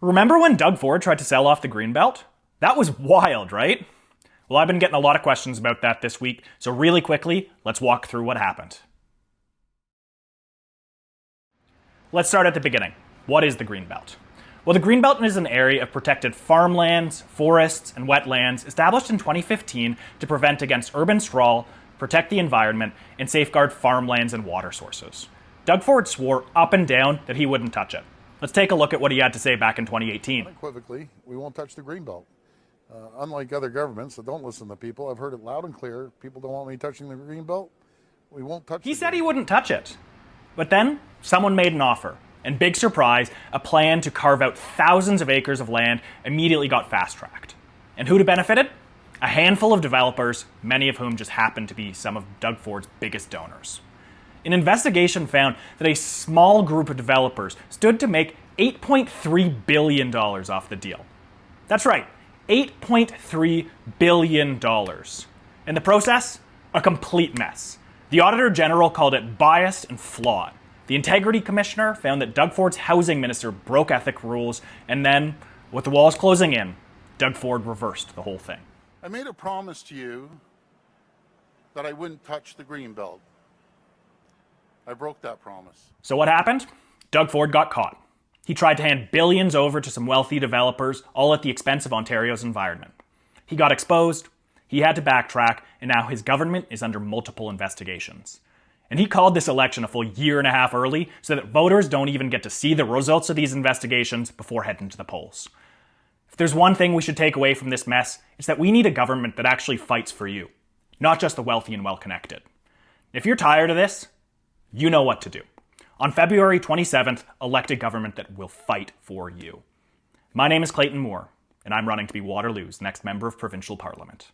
Remember when Doug Ford tried to sell off the Greenbelt? That was wild, right? Well, I've been getting a lot of questions about that this week, so really quickly, let's walk through what happened. Let's start at the beginning. What is the Greenbelt? Well, the Greenbelt is an area of protected farmlands, forests, and wetlands established in 2015 to prevent against urban sprawl, protect the environment, and safeguard farmlands and water sources. Doug Ford swore up and down that he wouldn't touch it. Let's take a look at what he had to say back in 2018. Unequivocally, we won't touch the Greenbelt. Unlike other governments that don't listen to people, I've heard it loud and clear. People don't want me touching the Greenbelt. We won't touch it. He said he wouldn't touch it. But then, someone made an offer. And big surprise, a plan to carve out thousands of acres of land immediately got fast-tracked. And who benefited? A handful of developers, many of whom just happened to be some of Doug Ford's biggest donors. An investigation found that a small group of developers stood to make $8.3 billion off the deal. That's right, $8.3 billion. In the process, a complete mess. The Auditor General called it biased and flawed. The Integrity Commissioner found that Doug Ford's housing minister broke ethic rules, and then, with the walls closing in, Doug Ford reversed the whole thing. I made a promise to you that I wouldn't touch the Greenbelt. I broke that promise. So what happened? Doug Ford got caught. He tried to hand billions over to some wealthy developers, all at the expense of Ontario's environment. He got exposed, he had to backtrack, and now his government is under multiple investigations. And he called this election a full year and a half early so that voters don't even get to see the results of these investigations before heading to the polls. If there's one thing we should take away from this mess, it's that we need a government that actually fights for you, not just the wealthy and well-connected. If you're tired of this, you know what to do. On February 27th, elect a government that will fight for you. My name is Clayton Moore, and I'm running to be Waterloo's next Member of Provincial Parliament.